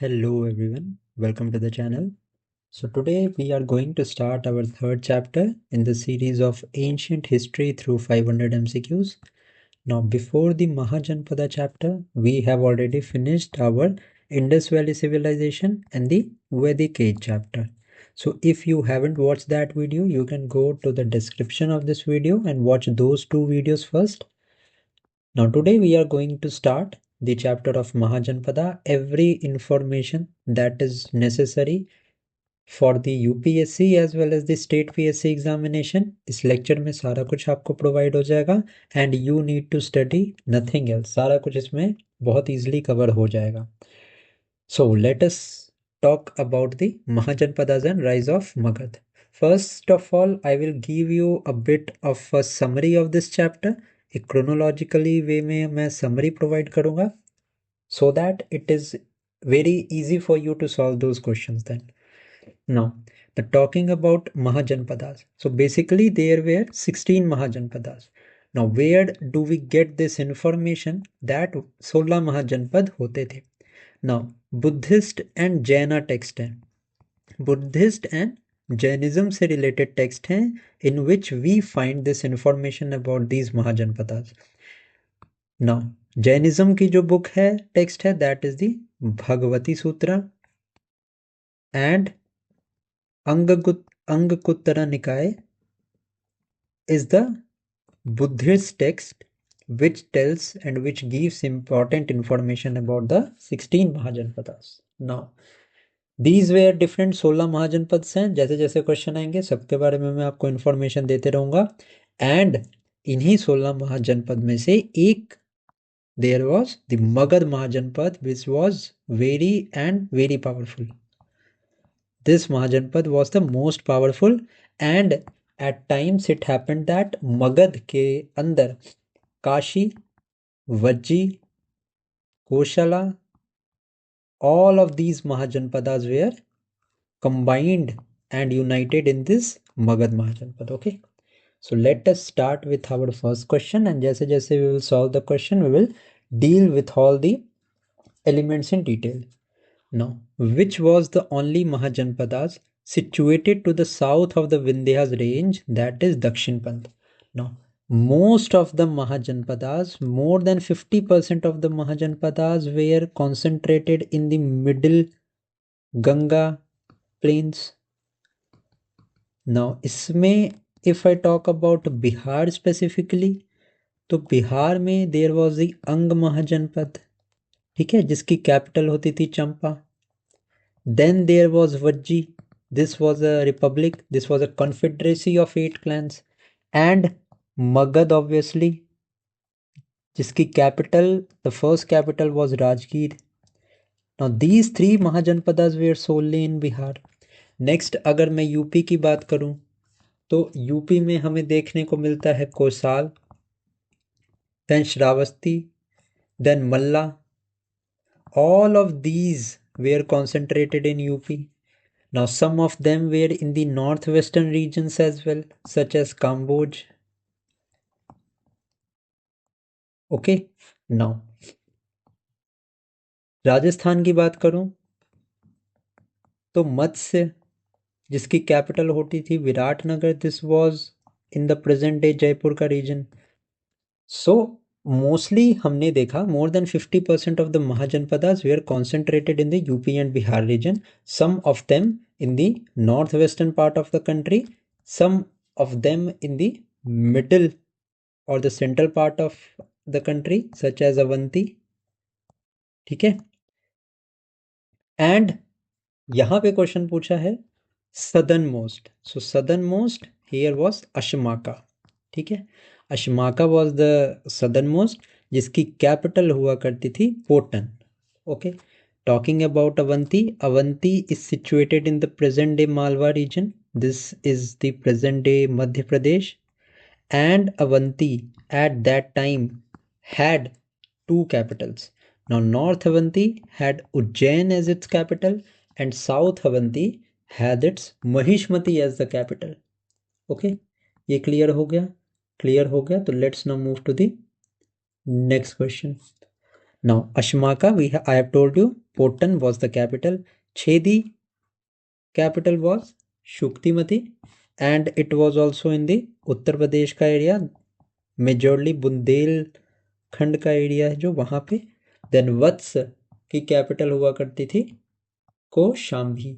Hello everyone, welcome to the channel. So today we are going to start our third chapter in the series of ancient history through 500 MCQs. Now before the Mahajanpada chapter, we have already finished our Indus Valley Civilization and the Vedic Age chapter. So if you haven't watched that video, you can go to the description of this video and watch those two videos first. Now today we are going to start the chapter of Mahajanpada. Every information that is necessary for the UPSC as well as the state PSC examination इस lecture में सारा कुछ आपको provide हो जाएगा and you need to study nothing else. सारा कुछ इसमें बहुत easily कवर हो जाएगा. So let us talk about the Mahajanpadas and rise of Magad. First of all, I will give you a bit of a summary of this chapter. एक chronologically way में मैं summary provide करूँगा so that it is very easy for you to solve those questions then. Now, the talking about Mahajanpadas. So basically there were 16 Mahajanpadas. Now where do we get this information that 16 Mahajanpad होते थे? Now, Buddhist and Jaina text हैं. Buddhist and Jainism से related text हैं in which we find this information about these Mahajanpadas. Now, Jainism की जो book है, text है, that is the Bhagavati Sutra and Anguttara Nikaya is the Buddhist text which tells and which gives important information about the 16 Mahajanpadas. Now, these were different 16 महाजनपद हैं. जैसे जैसे question आएंगे सबके बारे में मैं आपको इन्फॉर्मेशन देते रहूंगा एंड इन्हीं 16 महाजनपद में से एक there was the Magad Mahajanpad which was very powerful. This Mahajanpad was the most powerful and at times it happened that Magad के अंदर Kashi, Vajji, कोशला, all of these Mahajanpadas were combined and united in this Magad Mahajanpad. Okay, so let us start with our first question and जैसे जैसे we will solve the question we will deal with all the elements in detail. Now, which was the only Mahajanpadas situated to the south of the Vindhyas range, that is Dakshinpant? Now, most of the Mahajanpadas, more than 50% of the Mahajanpadas were concentrated in the middle Ganga plains. Now, इसमें if I talk about Bihar specifically, तो बिहार में there was the अंग महाजनपद, ठीक है, जिसकी capital होती थी चंपा. Then there was Vajji. This was a republic. This was a confederacy of 8 clans. And Magad obviously, जिसकी capital, the first capital was Rajgir. Now these 3 mahajanapadas were solely in Bihar. Next अगर मैं UP की बात करूं तो UP में हमें देखने को मिलता है कोसाल, then Shravasti, then Malla. All of these were concentrated in UP. Now some of them were in the northwestern regions as well, such as Kamboj. Okay, now Rajasthan की बात करूं तो मत्स्य, जिसकी कैपिटल होती थी Viratnagar, this was in the present day Jaipur का reason. So mostly हमने देखा more than 50% of the Mahajanpadas were concentrated in the UP and Bihar region. Some of them in the northwestern part of the country, some of them in the middle or the central part of the country such as Avanti. ठीक है, and यहाँ पे question पूछा है southern most. So southern most here was Ashmaka. ठीक है, Ashmaka was the southern most जिसकी capital हुआ करती थी Potan. Okay, talking about Avanti, Avanti is situated in the present day Malwa region. This is the present day Madhya Pradesh. And Avanti at that time had 2 capitals. Now North Avanti had Ujjain as its capital and South Avanti had its Mahishmati as the capital. Okay, ये clear हो गया? Clear हो गया, तो let's now move to the next question. Now, Ashmaka, I have told you, Potan was the capital. Chedi capital was Shuktimati, and it was also in the Uttar Pradesh का area, majorly Bundelkhand का area है जो वहां पे. Then वत्स की capital हुआ करती थी कौशाम्बी.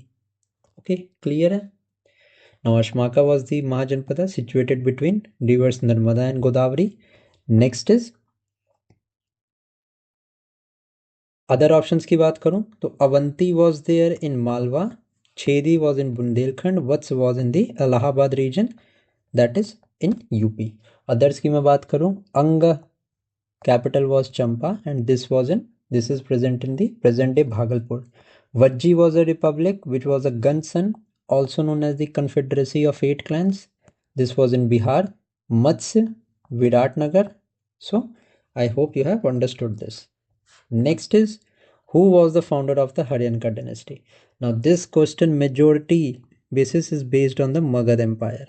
ओके, क्लियर है. Now, Ashmaka was the Mahajanpada situated between rivers Narmada and Godavari. Next is other options की बात करूं तो Avanti was there in Malwa, Chedi was in Bundelkhand, Vats was in the Allahabad region, that is in UP. Others की मैं बात करूं, Anga capital was Champa and this is present in the present day Bhagalpur. Vajji was a republic which was a Gansan, also known as the Confederacy of 8 clans. This was in Bihar. Matsya, Viratnagar. So I hope you have understood this. Next is, who was the founder of the Haryanka dynasty? Now this question majority basis is based on the Magad Empire.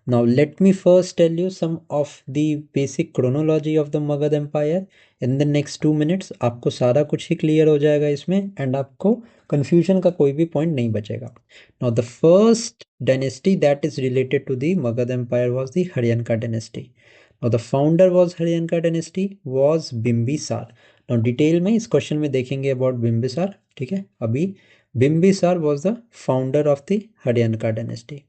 Now let me first tell you some of the basic chronology of the Magad Empire. In the next 2 minutes आपको सारा कुछ ही clear हो जाएगा इसमें and आपको confusion का कोई भी पॉइंट नहीं बचेगा. Now the first dynasty that is related to the Magad Empire was the Haryanka dynasty. Now the founder was Haryanka dynasty was Bimbisar. Now detail में इस क्वेश्चन में देखेंगे अबाउट बिम्बिसार. ठीक है, अभी Bimbisara was the founder of the Haryanka dynasty.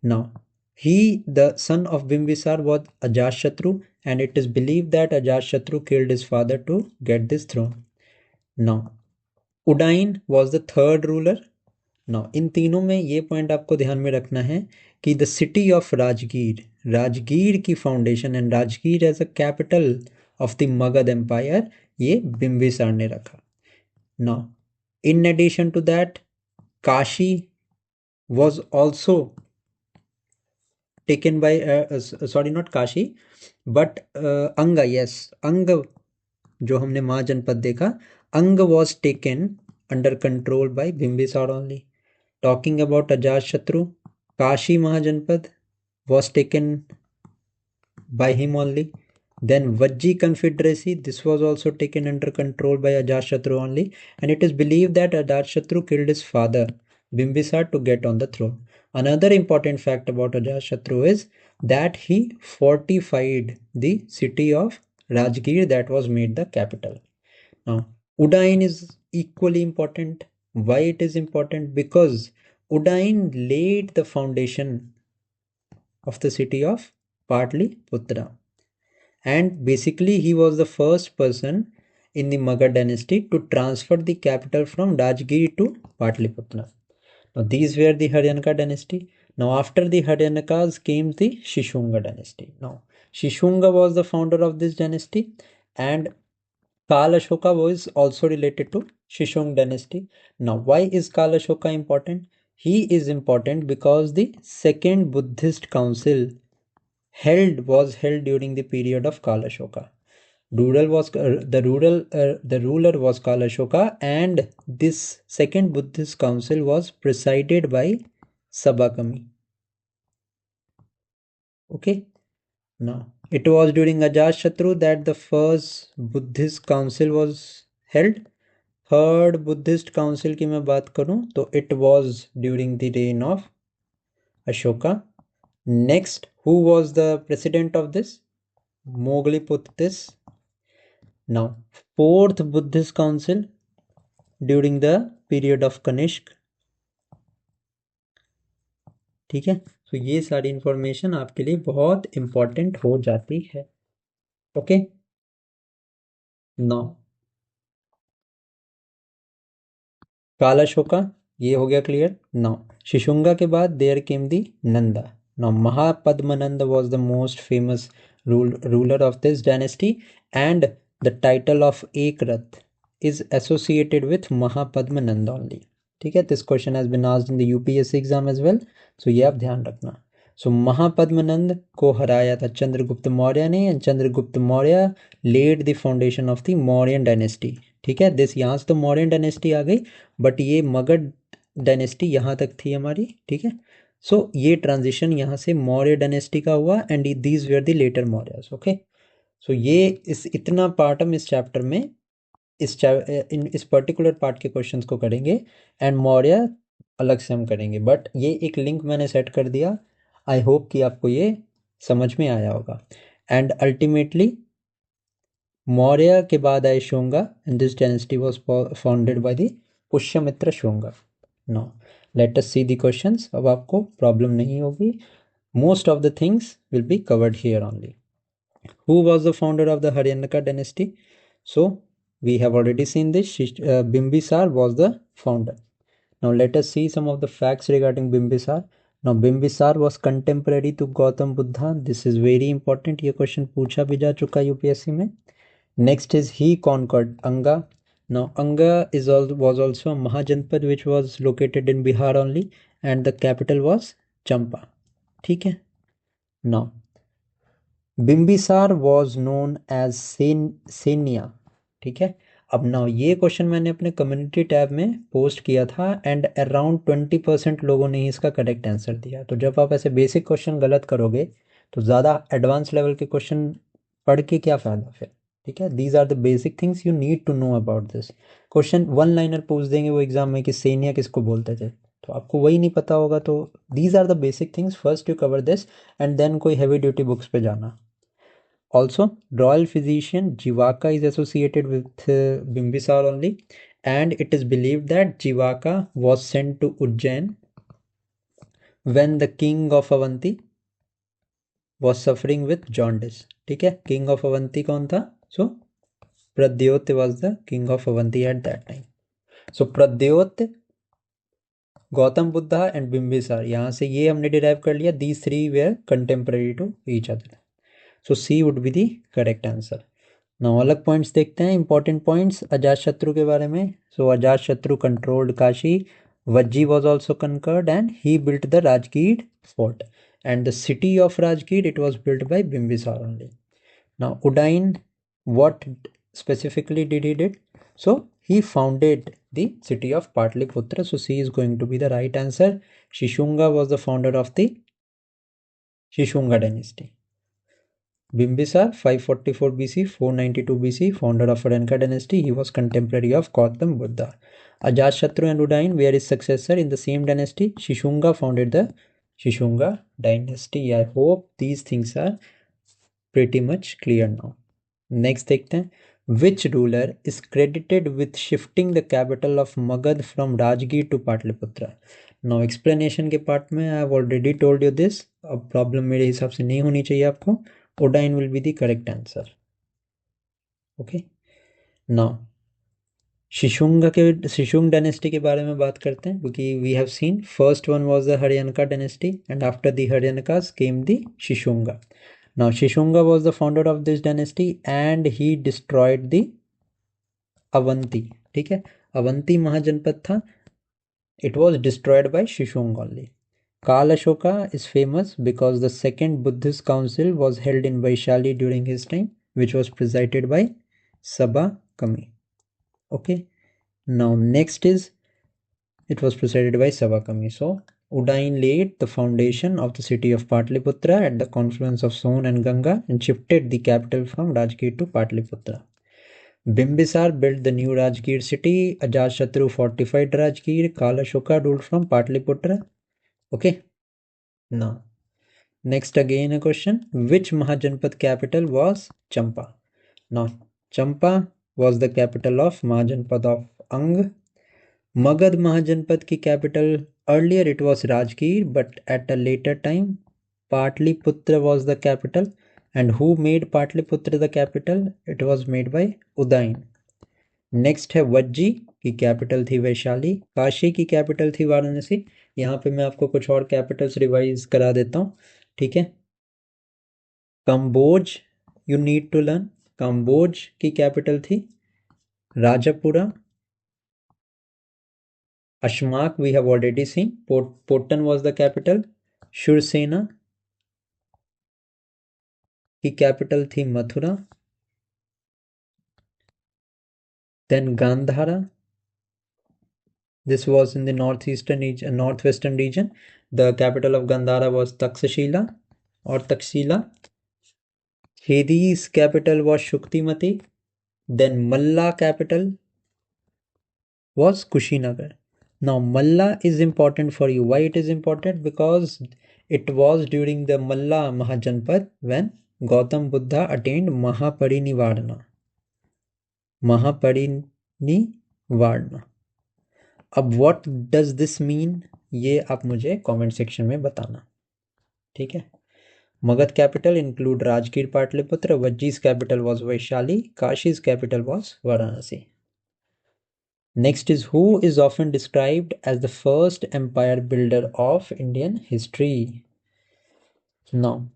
Now the son of Bimbisar was Ajatashatru, and it is believed that Ajatashatru killed his father to get this throne. Now, Udain was the third ruler. Now, इन तीनों में ये point आपको ध्यान में रखना है कि the city of Rajgir की foundation and Rajgir as a capital of the Magadha empire ये बिम्बिसार ने रखा. Now, in addition to that, Kashi was also taken by sorry, not Kashi but Anga. Yes, Anga जो हमने महाजनपद देखा, Anga was taken under control by Bimbisar only. Talking about Ajatashatru, Kashi Mahajanpad was taken by him only. Then Vajji Confederacy, this was also taken under control by Ajatashatru only, and it is believed that Ajatashatru killed his father Bimbisar to get on the throne. Another important fact about Ajatashatru is that he fortified the city of Rajgir that was made the capital. Now, Udain is equally important. Why it is important? Because Udain laid the foundation of the city of Patliputra. And basically he was the first person in the Magad dynasty to transfer the capital from Rajgir to Patliputra. Now these were the Haryanka dynasty. Now after the Haryankas came the Shishunga dynasty. Now Shishunga was the founder of this dynasty, and Kala Ashoka was also related to Shishung dynasty. Now why is Kala Ashoka important? He is important because the second Buddhist council was held during the period of Kala Ashoka. The ruler was Kala Ashoka, and this second Buddhist council was presided by Sabakami. Okay, now it was during Ajatashatru that the first Buddhist council was held. Third Buddhist council की मैं बात करूं तो it was during the reign of Ashoka. Next, who was the president of this? Mogliputtis. Now, fourth Buddhist council during the period of Kanishk. ठीक है, तो ये सारी इंफॉर्मेशन आपके लिए बहुत इंपॉर्टेंट हो जाती है. ओके, नाउ काला अशोका ये हो गया क्लियर. नाउ शिशुंगा के बाद there came the Nanda. Now Mahapadma Nanda was the most famous ruler of this dynasty, and the title of Ekrath is associated with Mahapadmanand only. ठीक है, this question has been asked in the UPSC exam as well, so ये आप ध्यान रखना. So Mahapadmananda को हराया था चंद्रगुप्त मौर्य ने, and Chandragupta Maurya laid the foundation of the Mauryan dynasty. ठीक है, दिस यहाँ से तो मौर्यन डायनेस्टी आ गई, बट ये मगध डायनेस्टी यहाँ तक थी हमारी. ठीक है, सो ये ट्रांजिशन यहाँ से मौर्य डायनेस्टी का हुआ, and these were the later Mauryas. Okay, so ये इतना पार्ट हम इस चैप्टर में इस पर्टिकुलर पार्ट के क्वेश्चंस को करेंगे एंड मौर्य अलग से हम करेंगे, बट ये एक लिंक मैंने सेट कर दिया। आई होप कि आपको ये समझ में आया होगा। एंड अल्टीमेटली मौर्य के बाद आए Shunga and this dynasty was founded by the Pushyamitra Shunga. Now let us see the questions. अब आपको प्रॉब्लम नहीं होगी, most of the things will be covered here only. Who was the founder of the Haryana dynasty? So we have already seen this. Bimbisar was the founder. Now let us see some of the facts regarding Bimbisar. Now Bimbisar was contemporary to Gautam Buddha. This is very important. ये question पूछा भी जा चुका UPSC में. Next is he conquered Anga. Now Anga was also a Mahajanpad which was located in Bihar only, and the capital was Champa. ठीक है. Now Bimbisara was known as Seniya. ठीक है। अब नाउ ये क्वेश्चन मैंने अपने कम्युनिटी टैब में पोस्ट किया था एंड अराउंड 20% लोगों ने ही इसका करेक्ट आंसर दिया। तो जब आप ऐसे बेसिक क्वेश्चन गलत करोगे तो ज़्यादा एडवांस लेवल के क्वेश्चन पढ़ के क्या फ़ायदा फिर। ठीक है। These are the basic things you need to know about this. Question one liner पूछ देंगे वो एग्जाम में कि सेनिया किसको बोलते थे, तो आपको वही नहीं पता होगा। तो these are the basic things, first you cover this and then कोई हैवी ड्यूटी बुक्स पे जाना। Also, royal physician Jivaka is associated with Bimbisar only, and it is believed that Jivaka was sent to Ujjain when the king of Avanti was suffering with jaundice. ठीक है। king of Avanti कौन था? So Pradyot was the king of Avanti at that time. So Pradyot, Gautam Buddha and Bimbisara, यहाँ से ये हमने derive कर लिया, these three were contemporary to each other. So C would be the correct answer. Now अलग points देखते हैं, इंपॉर्टेंट पॉइंट्स अजातशत्रु के बारे में। So Ajatashatru controlled Kashi, Vajji was also conquered and he built the Rajgir fort and the city of Rajgir it was built by Bimbisara only. Now Udayin, what specifically did he did? So he founded the city of Patliputra. So C is going to be the right answer. Shishunga was the founder of the Shishunga dynasty. Bimbisar, 544 BC, 492 BC, founder of Haryana dynasty. He was contemporary of Gautam Buddha. Ajatashatru and Udain were his successor in the same dynasty. Shishunga founded the Shishunga dynasty. I hope these things are pretty much clear now. Next देखते हैं, which ruler is credited with shifting the capital of Magad from Rajgir to Patliputra? Now explanation के part में I have already told you this. अब problem मेरे हिसाब से नहीं होनी चाहिए आपको। Odain will be the correct answer. Okay. Now Shishunaga dynasty के बारे में बात करते हैं, क्योंकि we have seen first one was the Haryanka dynasty and after the Haryankas came the Shishunaga. Now Shishunaga was the founder of this dynasty and he destroyed the Avanti. ठीक है। अवंती महाजनपद था, it was destroyed by Shishunaga only. Kal Ashoka is famous because the second Buddhist council was held in Vaishali during his time, which was presided by Sabha Kami. Okay. Now next is, it was presided by Sabha Kami. So Udain laid the foundation of the city of Patliputra at the confluence of Son and Ganga and shifted the capital from Rajgir to Patliputra. Bimbisar built the new Rajgir city. Ajatashatru fortified Rajgir. Kal Ashoka ruled from Patliputra. Okay. Now next again a question, which Mahajanpad capital was Champa? Now Champa was the capital of Mahajanpad of Ang. Magad Mahajanpad ki capital, earlier it was Rajgir, but at a later time Patliputra was the capital. And who made Patliputra the capital? It was made by Udain. Next है वज्जी की capital थी वैशाली, काशी की capital थी वाराणसी। यहाँ पे मैं आपको कुछ और कैपिटल्स रिवाइज करा देता हूँ। ठीक है। Kamboj, you need to learn, Kamboj की कैपिटल थी Rajapura. Ashmaka we have already seen, Potan was the capital. Shurasena की कैपिटल थी Mathura. Then Gandhara, this was in the northwestern region. The capital of Gandhara was Takshashila or Takshila. Hades capital was Shuktimati. Then Malla capital was Kushinagar. Now Malla is important for you. Why it is important? Because it was during the Malla Mahajanpad when Gautam Buddha attained Mahaparinivarana. महापरिनिर्वाण. अब what does this mean, ये आप मुझे comment section में बताना. ठीक है. Magadh capital include Rajgir, Pataliputra. Vajji's capital was Vaishali. Kashi's capital was Varanasi. Next is who is often described as the first empire builder of Indian history. Now,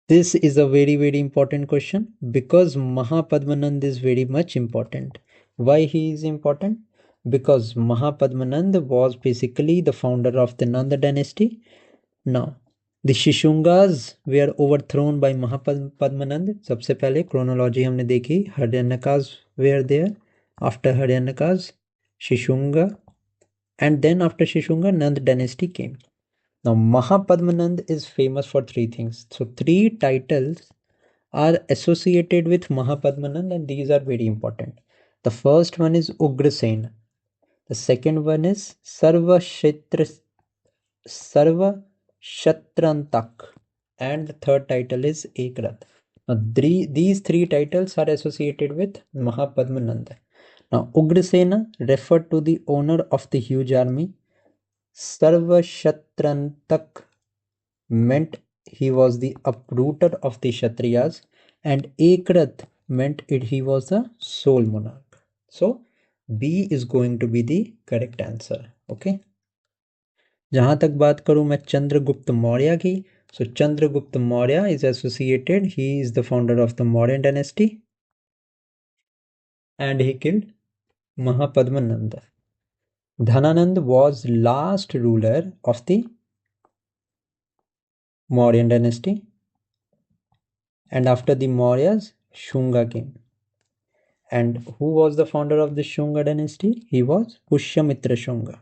this is a very important question because Mahapadmanand is very much important. Why he is important? Because Mahapadmanand was basically the founder of the Nanda dynasty. Now, the Shishungas were overthrown by Mahapadmanand. सबसे पहले chronology हमने देखी. Haryanakas were there. After Haryanakas, Shishunga, and then after Shishunga, Nanda dynasty came. Now, Mahapadmanand is famous for three things. So, three titles are associated with Mahapadmanand, and these are very important. The first one is Ugrasen. The second one is Sarva Shatrantak. And the third title is Ekrat. Now, these three titles are associated with Mahapadmanand. Now, Ugrasena referred to the owner of the huge army. Sarvashatrantak meant he was the uprooter of the Kshatriyas, and Ekrat meant he was the sole monarch. So B is going to be the correct answer. Okay. जहां तक बात करूं मैं चंद्रगुप्त मौर्य की, so Chandragupta Maurya is associated, he is the founder of the Mauryan dynasty and he killed Mahapadmanand. Dhananand was last ruler of the Mauryan dynasty, and after the Mauryas, Shunga came. And who was the founder of the Shunga dynasty? He was Pushyamitra Shunga.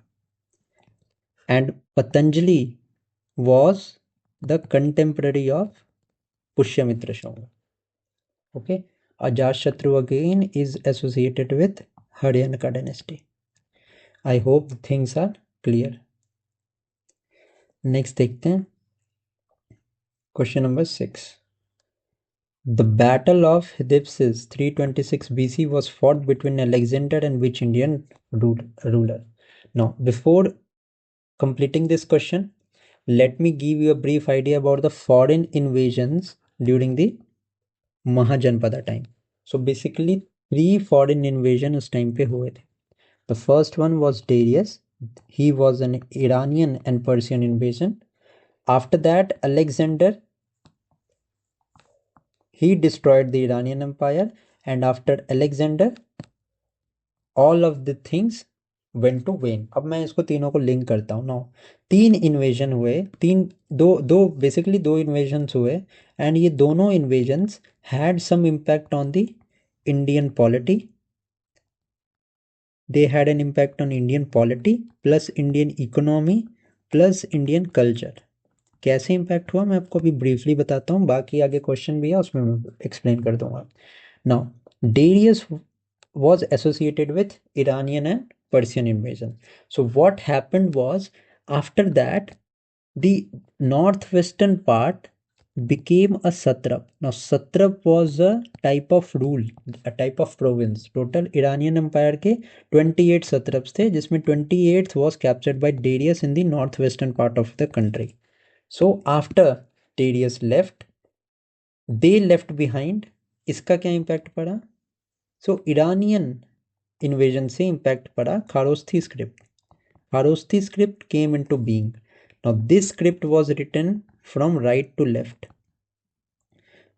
And Patanjali was the contemporary of Pushyamitra Shunga. Okay. Ajatashatru again is associated with Haryanaka dynasty. I hope the things are clear. Next देखते हैं. Question number 6. The Battle of Hydipsis 326 BC was fought between Alexander and which Indian ruler? Now, before completing this question, let me give you a brief idea about the foreign invasions during the Mahajanpada time. So basically, 3 foreign invasions उस time पे हुए थे. The first one was Darius. He was an Iranian and Persian invasion. After that, Alexander, he destroyed the Iranian empire, and after Alexander, all of the things went to wane. अब मैं इसको तीनों को link करता हूँ. Now 3 invasion हुए, दो invasions हुए, एंड ये दोनों invasions had some impact on the Indian polity. They had an impact on Indian polity plus Indian economy plus Indian culture. कैसे इम्पैक्ट हुआ मैं आपको अभी ब्रीफली बताता हूँ, बाकी आगे क्वेश्चन भी है उसमें मैं एक्सप्लेन कर दूंगा. Now Darius was associated with Iranian and Persian invasion. So what happened was, after that, the northwestern part became a satrap. Now satrap was a type of rule, a type of province. Total Iranian empire के 28 satraps थे, जिसमें 28th was captured by Darius in the northwestern part of the country. So after Darius left, they left behind. इसका क्या impact पड़ा? So Iranian invasion से impact पड़ा Kharosthi script. Kharosthi script came into being. Now this script was written from right to left.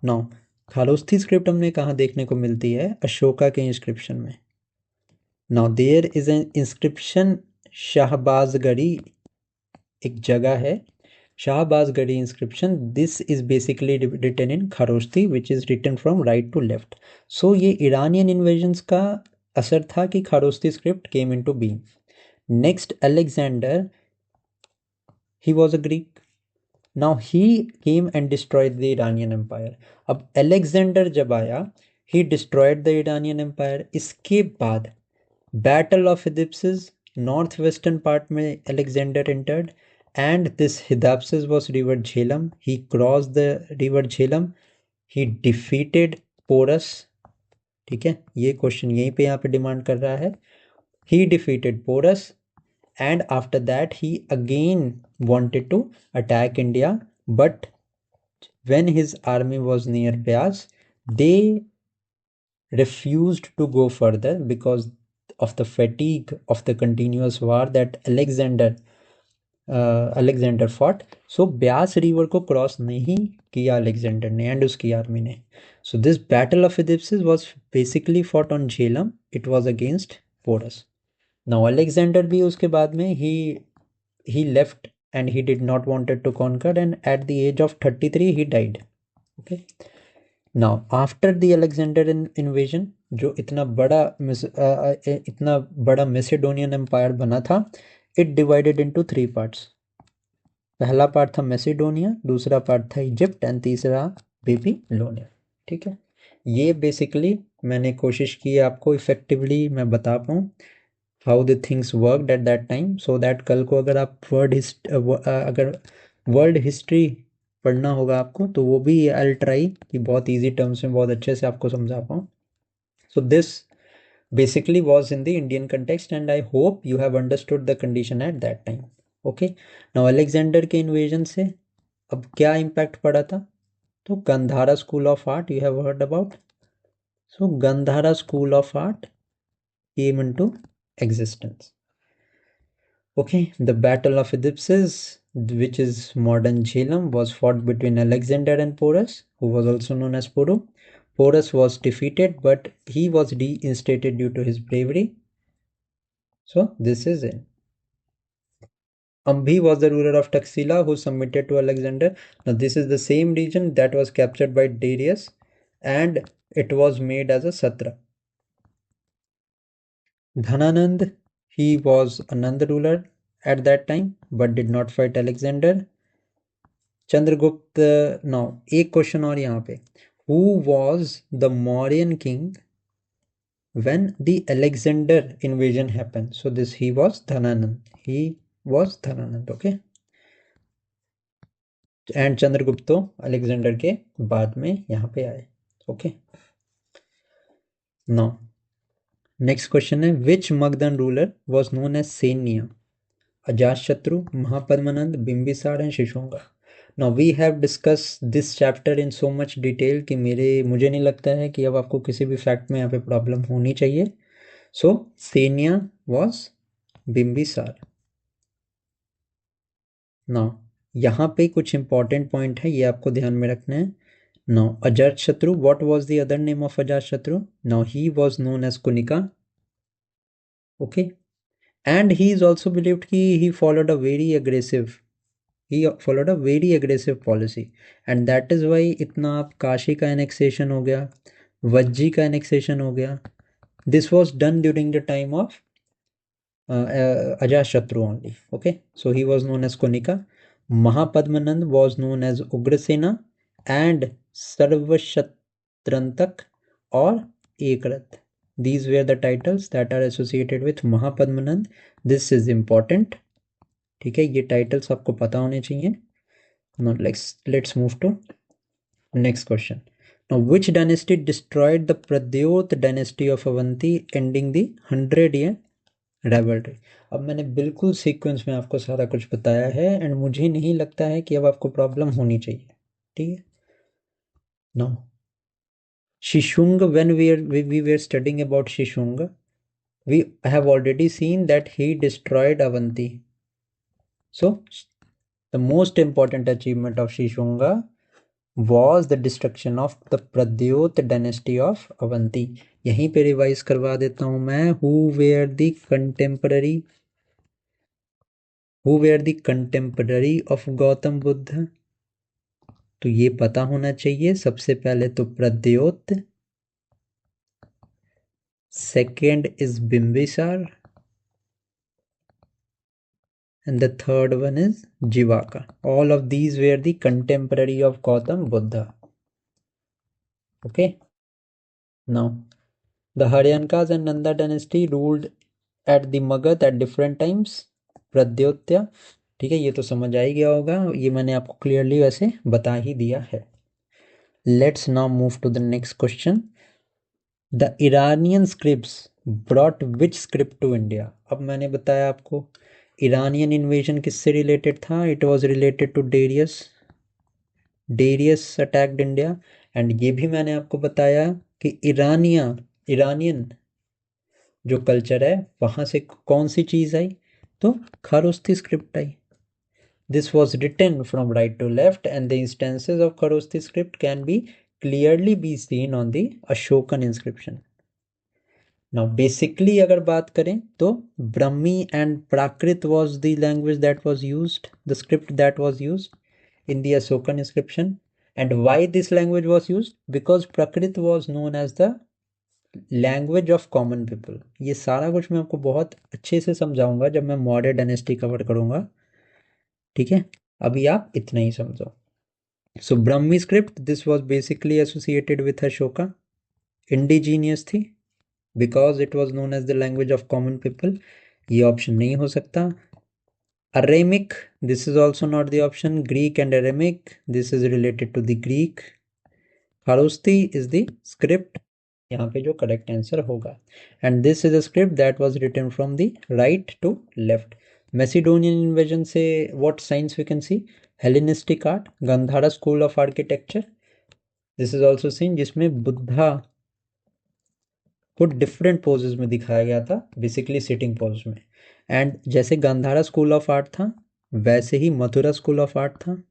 Now Kharosthi script हमने कहाँ देखने को मिलती है? अशोका के inscription में. Now there is an inscription Shahbazgari, एक जगह है Shahbazgari inscription. This is basically written in Kharosthi, which is written from right to left. So ये Iranian invasions का असर था कि Kharosthi script came into being. Next, Alexander, he was a Greek. Now he came and destroyed the Iranian empire. अब Alexander जब आया, he destroyed the Iranian empire. इसके बाद battle of Hydaspes, north western part में Alexander entered and this Hydaspes was river Jhelum. He cross the river Jhelum, he defeated Porus. ठीक है, ये question यहीं पे यहाँ पे डिमांड कर रहा है। He defeated Porus and after that he again wanted to attack India, but when his army was near Beas, they refused to go further because of the fatigue of the continuous war that Alexander fought. So Beas river को cross नहीं किया Alexander ने and उसकी army ने. So this battle of Edipus was basically fought on Jhelum. It was against Porus. Now Alexander भी उसके बाद में he left and he did not wanted to conquer, and at the age of 33 he died. Okay. Now after the Alexander invasion, जो इतना बड़ा Macedonian empire बना था, it divided into 3 parts. पहला पार्ट था मैसेडोनिया, दूसरा पार्ट था इजिप्ट एंड तीसरा बेबीलोनिया. ठीक है, ये बेसिकली मैंने कोशिश की है आपको इफेक्टिवली मैं बता पाऊँ how the things worked at that time, so that कल को अगर आप अगर वर्ल्ड हिस्ट्री पढ़ना होगा आपको तो वो भी आई ट्राई कि बहुत ईजी टर्म्स में बहुत अच्छे से आपको समझा पाऊँ. So this basically was in the Indian context and I hope you have understood the condition at that time. Okay. Now Alexander के invasion से अब क्या impact पड़ा था? तो Gandhara school of art you have heard about. So Gandhara School of Art came into existence. Okay, the Battle of Edipus, which is modern Jhelum, was fought between Alexander and Porus, who was also known as Puru. Porus was defeated, but he was reinstated due to his bravery. So this is it. Ambhi was the ruler of Taxila who submitted to Alexander. Now this is the same region that was captured by Darius and it was made as a Satra. Dhananand, he was a Nanda ruler at that time but did not fight Alexander. Chandragupta, now एक question और यहाँ पे, who was the Mauryan king when the Alexander invasion happened? So this he was Dhananand. He was Dhananand. Okay. And Chandragupta Alexander के बाद में यहाँ पे आए. ओके. नाउ नेक्स्ट क्वेश्चन है, which Magadhan ruler was known as सैन्य? Ajatashatru, Mahapadmananda, Bimbisara and Shishunaga. Now we have discuss this chapter in so much detail कि मुझे नहीं लगता है कि अब आपको किसी भी फैक्ट में यहाँ पे प्रॉब्लम होनी चाहिए. सो सैन्य वाज बिंबिसार. नाउ यहाँ पे कुछ इंपॉर्टेंट पॉइंट है, ये आपको ध्यान में रखना है. Now Ajatashatru, what was the other name of Ajatashatru? Now he was known as Kunika. Okay. And he is also believed कि he followed a very aggressive policy and that is why इतना आप काशी का एनेक्सेशन हो गया, वज्जी का एनेक्सेशन हो गया. This was done during the time of Ajatashatru only. Okay, so he was known as Kunika. Mahapadmanand was known as Ugrasena and Sarvashatrantak or Ekrat. These were the titles that are associated with Mahapadmanand. This is important. ठीक है, ये titles आपको पता होने चाहिए. Now let's move to next question. Now which dynasty destroyed the Pradyot dynasty of Avanti ending the 100-year rivalry? अब मैंने बिल्कुल सीक्वेंस में आपको सारा कुछ बताया है एंड मुझे नहीं लगता है कि अब आपको प्रॉब्लम होनी चाहिए. ठीक है. Now Shishunga, when we were studying about Shishunga, we have already seen that he destroyed Avanti. So the most important achievement of Shishunga was the destruction of the Pradyot dynasty of Avanti. यहीं पे revise करवा देता हूं मैं. Who were the contemporary of Gautam Buddha? तो ये पता होना चाहिए. सबसे पहले तो Pradyot, second is Bimbisara and the third one is Jivaka. All of these were the contemporary of Gautam Buddha. Okay. Now, the Haryankas and Nanda dynasty ruled at the Magadh at different times. प्रद्योत्य, ठीक है, ये तो समझ आ ही गया होगा, ये मैंने आपको क्लियरली वैसे बता ही दिया है. Let's now move to the next question. The Iranian scripts brought which script to India? अब मैंने बताया आपको ईरानियन इन्वेजन किससे रिलेटेड था. It was related to Darius. Darius attacked India. And ये भी मैंने आपको बताया कि ईरानियन जो कल्चर है वहाँ से कौन सी चीज़ आई, तो खारोस्ती स्क्रिप्ट आई. This was written from right to left and the instances of Kharosti script can be clearly be seen on the Ashokan inscription. Now basically अगर बात करें तो Brahmi and Prakrit was the language that was used, the script that was used in the Ashokan inscription. And why this language was used? Because Prakrit was known as the language of common people. ये सारा कुछ मैं आपको बहुत अच्छे से समझाऊंगा जब मैं मौर्य डायनेस्टी कवर करूंगा, ठीक है. अभी आप इतना ही समझो. So Brahmi script, this was basically associated with Ashoka. Indigenous थी because it was known as the language of common people. ये ऑप्शन नहीं हो सकता. Aramaic, this is also not the option. Greek and Aramaic, this is related to the Greek. Kharosthi is the script, यहाँ पे जो correct answer होगा. And this is a script that was written from the right to left. Macedonian invasion से what science we can see? Hellenistic art, Gandhara school of architecture. This is also seen जिसमें बुद्धा को different poses में दिखाया गया था, basically sitting pose में. And जैसे Gandhara school of art था वैसे ही मथुरा स्कूल ऑफ आर्ट था.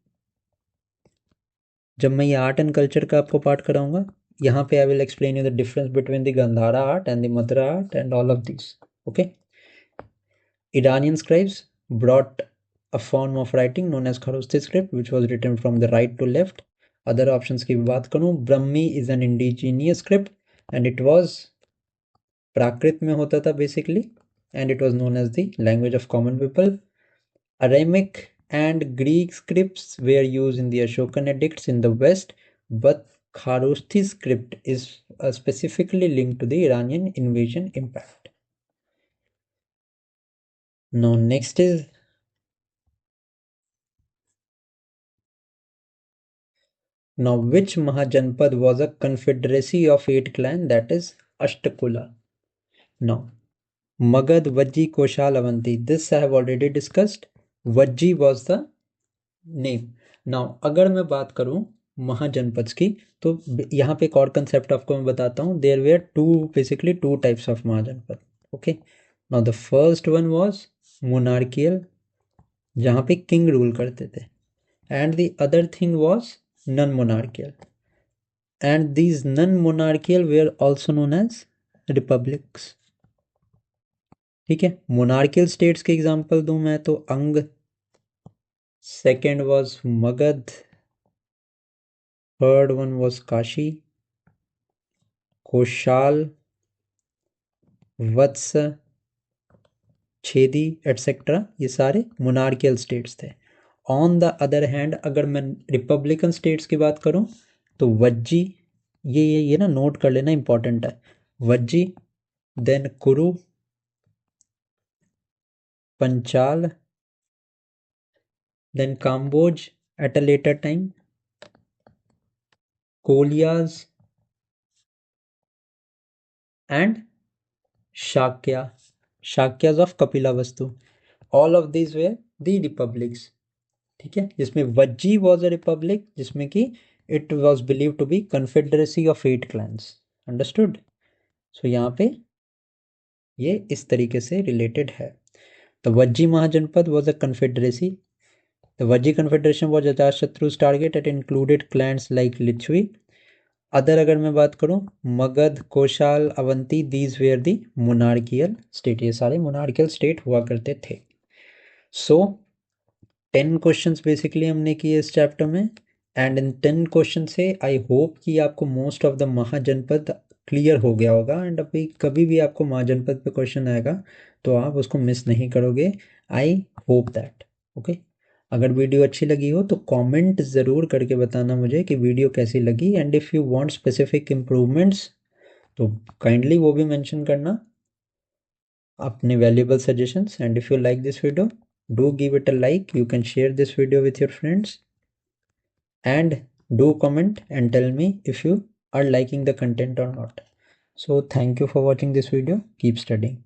जब मैं ये आर्ट एंड कल्चर का आपको पार्ट कराऊंगा यहाँ पे I will explain you the difference between the Gandhara art and the Mathura art and all of this. Okay. Iranian scribes brought a form of writing known as Kharosti script which was written from the right to left. Other options की बात करूँ, Brahmi is an indigenous script and it was प्राकृत में होता था basically and it was known as the language of common people. Aramic and Greek scripts were used in the Ashokan edicts in the west, but Kharosti script is specifically linked to the Iranian invasion impact. Now next is now which Mahajanpad was a confederacy of 8 clans, that is Ashtakula. Now Magad, Vajji, Koshal, Avanti, this I have already discussed. Vajji was the name. Now अगर मैं बात करूं महाजनपद की तो यहाँ पे एक और कंसेप्ट आपको मैं बताता हूँ. There were basically two types of mahajanapada. Okay. Now the first one was monarchial जहाँ पे किंग रूल करते थे, and the other thing was non monarchial, and these non monarchial were also known as republics. ठीक है. Monarchial states के example दूं मैं तो Anga, second was Magadha, third one was Kashi, Kosala, Vatsa, Chedi etcetera. ये सारे मोनार्कियल स्टेट्स थे. ऑन द अदर हैंड अगर मैं रिपब्लिकन स्टेट्स की बात करूं तो वज्जी, ये ना नोट कर लेना, इंपॉर्टेंट है. वज्जी, देन कुरु, Panchal, then Kamboj at a later time, Kolyas and Shakyas of Kapilavastu. All of these were the republics. ठीक है. जिसमें वज्जी was a republic जिसमें कि it was believed to be confederacy of 8 clans. Understood? So यहाँ पे ये इस तरीके से related है. The Vajji Mahajanpad was a confederacy. The Vajji confederation was Ajatashatru's target. It included clans like Lichvi. Other अगर मैं बात करूं Magadh, Kaushal, Avanti, these where the monarchial state. ये सारे मोनार्कियल स्टेट हुआ करते थे. सो 10 क्वेश्चंस बेसिकली हमने किए इस चैप्टर में, एंड इन 10 क्वेश्चन से आई होप कि आपको मोस्ट ऑफ द महाजनपद क्लियर हो गया होगा. एंड अभी कभी भी आपको महाजनपद पे क्वेश्चन आएगा तो आप उसको मिस नहीं करोगे. I hope that. ओके. अगर वीडियो अच्छी लगी हो तो कमेंट ज़रूर करके बताना मुझे कि वीडियो कैसी लगी. And if you want specific improvements तो काइंडली वो भी मेंशन करना अपने valuable suggestions. And if you like this video, do give it a like. You can share this video with your friends and do comment and tell me if you are liking the content or not. So thank you for watching this video. Keep studying.